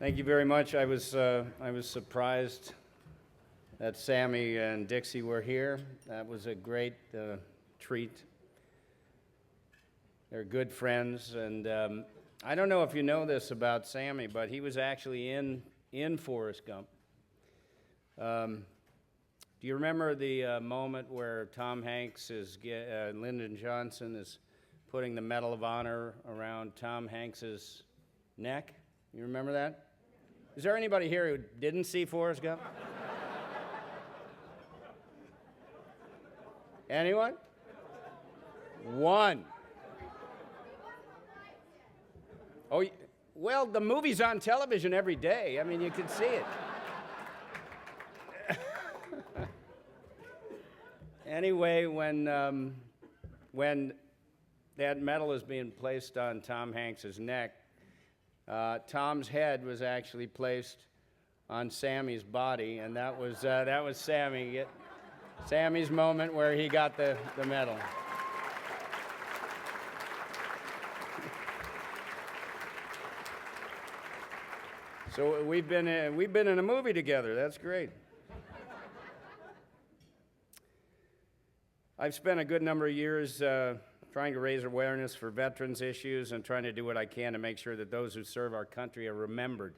Thank you very much. I was surprised that Sammy and Dixie were here. That was a great treat. They're good friends, and I don't know if you know this about Sammy, but he was actually in Forrest Gump. Do you remember the moment where Tom Hanks Lyndon Johnson is putting the Medal of Honor around Tom Hanks's neck? You remember that? Is there anybody here who didn't see Forrest Gump? Anyone? One. Oh, well, the movie's on television every day. I mean, you can see it. Anyway, when that medal is being placed on Tom Hanks's neck, Tom's head was actually placed on Sammy's body, and that was Sammy's moment where he got the medal. So we've been in a movie together. That's great. I've spent a good number of years trying to raise awareness for veterans issues and trying to do what I can to make sure that those who serve our country are remembered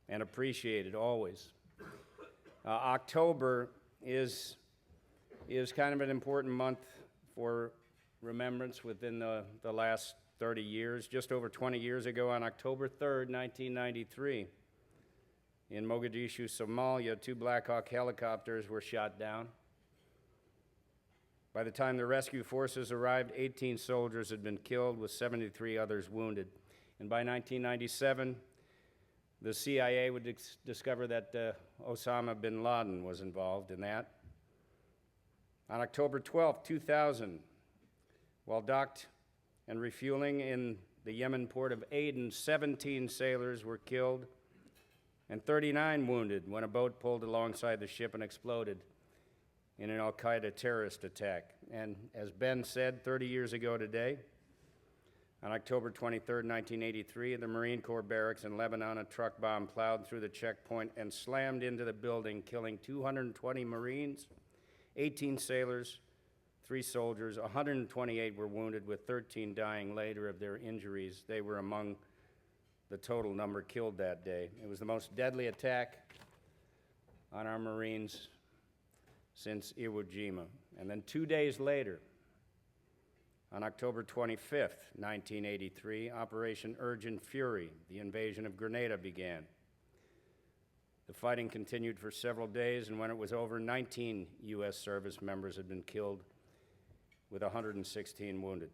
and appreciated always. October is kind of an important month for remembrance within the last 30 years. Just over 20 years ago, on October 3rd, 1993, in Mogadishu, Somalia, 2 Black Hawk helicopters were shot down. By the time the rescue forces arrived, 18 soldiers had been killed, with 73 others wounded. And by 1997, the CIA would discover that Osama bin Laden was involved in that. On October 12, 2000, while docked and refueling in the Yemen port of Aden, 17 sailors were killed and 39 wounded when a boat pulled alongside the ship and exploded in an al-Qaeda terrorist attack. And as Ben said, 30 years ago today, on October 23, 1983, at the Marine Corps barracks in Lebanon, a truck bomb plowed through the checkpoint and slammed into the building, killing 220 Marines, 18 sailors, 3 soldiers. 128 were wounded, with 13 dying later of their injuries. They were among the total number killed that day. It was the most deadly attack on our Marines since Iwo Jima. And then 2 days later, on October 25th, 1983, Operation Urgent Fury, the invasion of Grenada, began. The fighting continued for several days, and when it was over, 19 U.S. service members had been killed, with 116 wounded.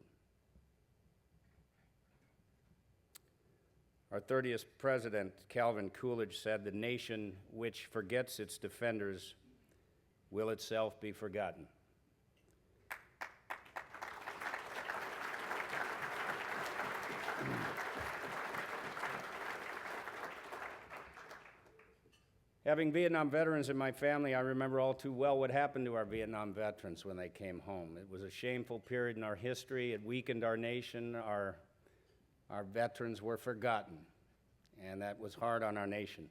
Our 30th president, Calvin Coolidge, said, "The nation which forgets its defenders will itself be forgotten." Having Vietnam veterans in my family, I remember all too well what happened to our Vietnam veterans when they came home. It was a shameful period in our history. It weakened our nation. Our veterans were forgotten, and that was hard on our nation.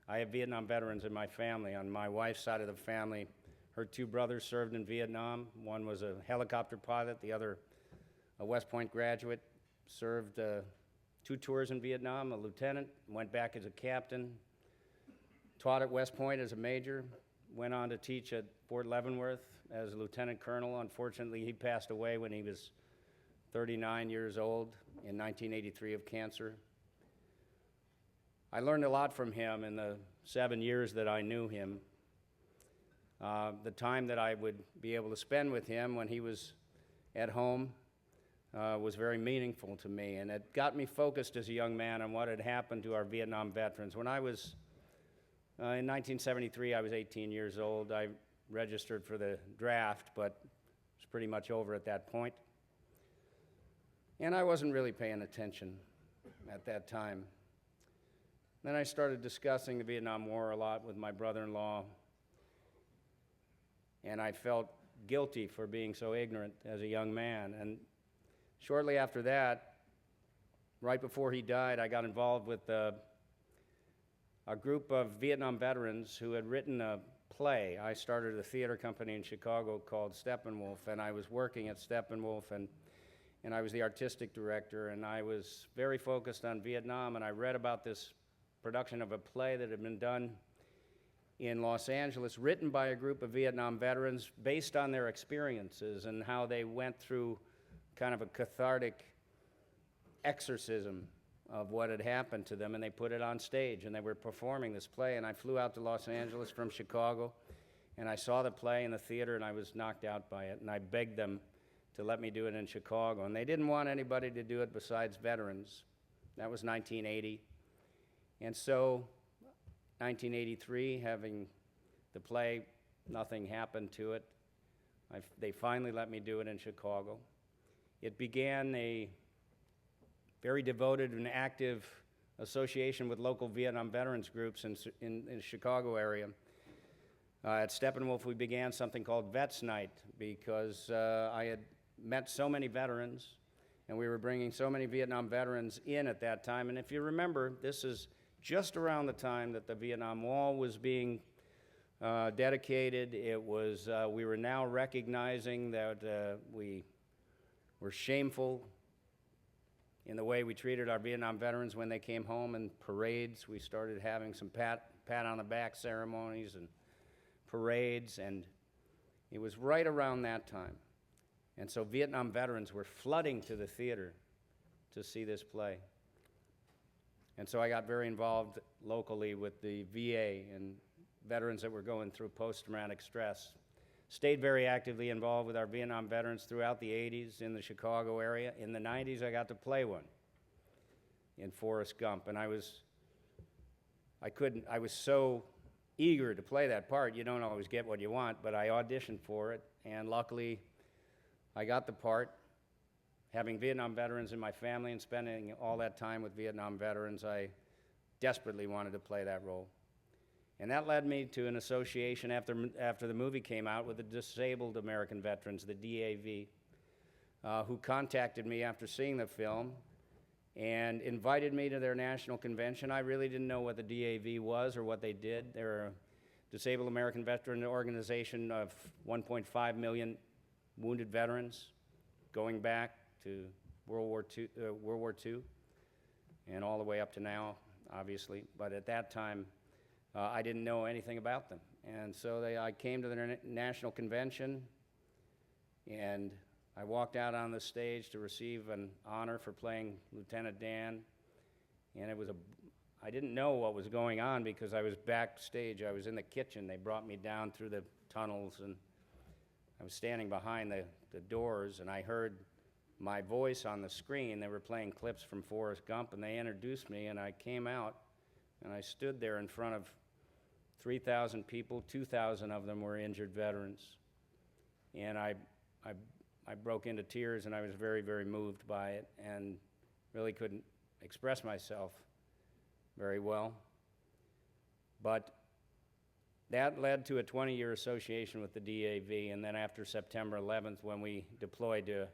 I have Vietnam veterans in my family. On my wife's side of the family, her 2 brothers served in Vietnam. One was a helicopter pilot, the other a West Point graduate, served 2 tours in Vietnam, a lieutenant, went back as a captain, taught at West Point as a major, went on to teach at Fort Leavenworth as a lieutenant colonel. Unfortunately, he passed away when he was 39 years old in 1983 of cancer. I learned a lot from him in the 7 years that I knew him. The time that I would be able to spend with him when he was at home was very meaningful to me, and it got me focused as a young man on what had happened to our Vietnam veterans. When I was in 1973, I was 18 years old. I registered for the draft, but it was pretty much over at that point. And I wasn't really paying attention at that time. Then I started discussing the Vietnam War a lot with my brother-in-law, and I felt guilty for being so ignorant as a young man. And shortly after that, right before he died, I got involved with a group of Vietnam veterans who had written a play. I started a theater company in Chicago called Steppenwolf, and I was working at Steppenwolf, and I was the artistic director, and I was very focused on Vietnam, and I read about this production of a play that had been done in Los Angeles, written by a group of Vietnam veterans based on their experiences and how they went through kind of a cathartic exorcism of what had happened to them, and they put it on stage, and they were performing this play, and I flew out to Los Angeles from Chicago, and I saw the play in the theater, and I was knocked out by it, and I begged them to let me do it in Chicago, and they didn't want anybody to do it besides veterans. That was 1980, and so 1983, having the play, nothing happened to it. They finally let me do it in Chicago. It began a very devoted and active association with local Vietnam veterans groups in the Chicago area. At Steppenwolf, we began something called Vets Night because I had met so many veterans, and we were bringing so many Vietnam veterans in at that time. And if you remember, this is just around the time that the Vietnam Wall was being dedicated. It was, we were now recognizing that we were shameful in the way we treated our Vietnam veterans when they came home in parades. We started having some pat on the back ceremonies and parades, and it was right around that time. And so Vietnam veterans were flooding to the theater to see this play. And so I got very involved locally with the VA and veterans that were going through post-traumatic stress. Stayed very actively involved with our Vietnam veterans throughout the 80s in the Chicago area. In the 90s, I got to play one in Forrest Gump, and I was so eager to play that part. You don't always get what you want, but I auditioned for it, and luckily I got the part. Having Vietnam veterans in my family and spending all that time with Vietnam veterans, I desperately wanted to play that role. And that led me to an association after the movie came out with the Disabled American Veterans, the DAV, who contacted me after seeing the film and invited me to their national convention. I really didn't know what the DAV was or what they did. They're a Disabled American Veteran organization of 1.5 million wounded veterans going back to World War II, and all the way up to now, obviously. But at that time, I didn't know anything about them. And so I came to the national convention, and I walked out on the stage to receive an honor for playing Lieutenant Dan. And I didn't know what was going on because I was backstage. I was in the kitchen. They brought me down through the tunnels, and I was standing behind the doors, and I heard my voice on the screen. They were playing clips from Forrest Gump, and they introduced me, and I came out, and I stood there in front of 3,000 people. 2,000 of them were injured veterans. And I broke into tears, and I was very, very moved by it, and really couldn't express myself very well. But that led to a 20-year association with the DAV, and then after September 11th, when we deployed to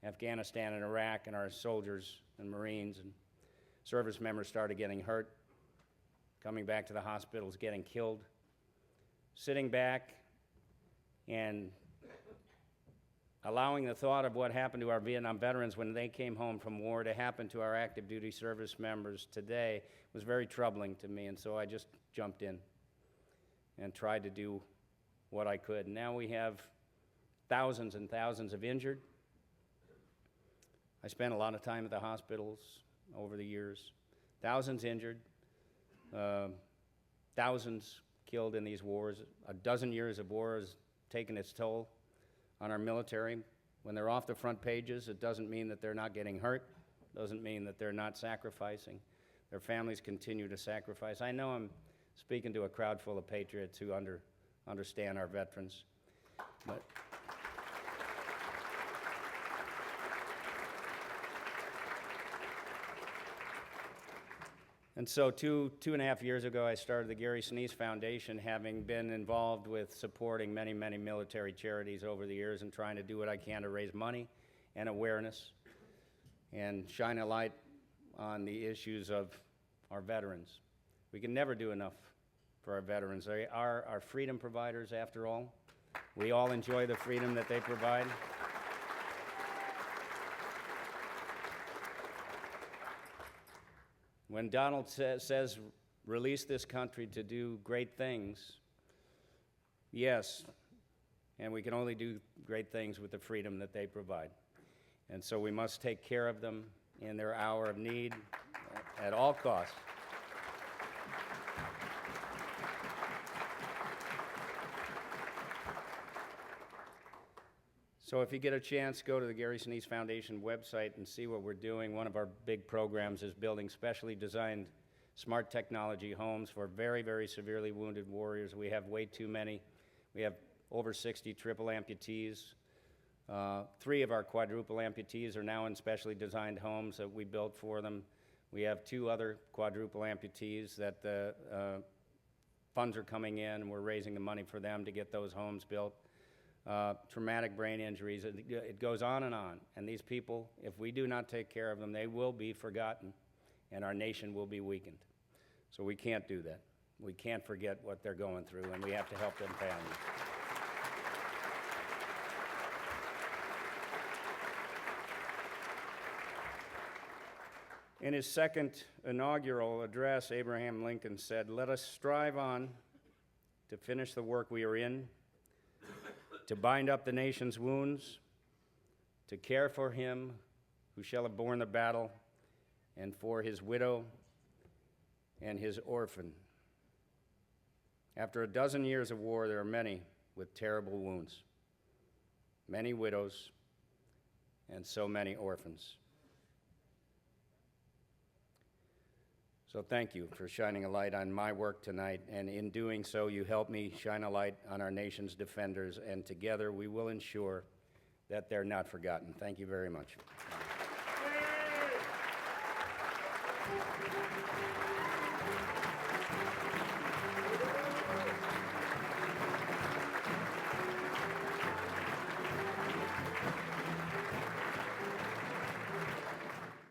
Afghanistan and Iraq, and our soldiers and Marines and service members started getting hurt, coming back to the hospitals, getting killed, sitting back and allowing the thought of what happened to our Vietnam veterans when they came home from war to happen to our active duty service members today was very troubling to me, and so I just jumped in and tried to do what I could. And now we have thousands and thousands of injured. I spent a lot of time at the hospitals over the years. Thousands injured, thousands killed in these wars. A dozen years of war has taken its toll on our military. When they're off the front pages, it doesn't mean that they're not getting hurt, doesn't mean that they're not sacrificing. Their families continue to sacrifice. I know I'm speaking to a crowd full of patriots who understand our veterans. But and so 2.5 years ago, I started the Gary Sinise Foundation, having been involved with supporting many, many military charities over the years and trying to do what I can to raise money and awareness and shine a light on the issues of our veterans. We can never do enough for our veterans. They are our freedom providers, after all. We all enjoy the freedom that they provide. When Donald says, release this country to do great things, yes, and we can only do great things with the freedom that they provide. And so we must take care of them in their hour of need at all costs. So if you get a chance, go to the Gary Sinise Foundation website and see what we're doing. One of our big programs is building specially designed smart technology homes for very, very severely wounded warriors. We have way too many. We have over 60 triple amputees. 3 of our quadruple amputees are now in specially designed homes that we built for them. We have 2 other quadruple amputees that the funds are coming in, and we're raising the money for them to get those homes built. Traumatic brain injuries, it goes on. And these people, if we do not take care of them, they will be forgotten, and our nation will be weakened. So we can't do that. We can't forget what they're going through, and we have to help them families. In his second inaugural address, Abraham Lincoln said, "Let us strive on to finish the work we are in, to bind up the nation's wounds, to care for him who shall have borne the battle, and for his widow and his orphan." After a dozen years of war, there are many with terrible wounds, many widows, and so many orphans. So thank you for shining a light on my work tonight, and in doing so, you help me shine a light on our nation's defenders, and together we will ensure that they're not forgotten. Thank you very much.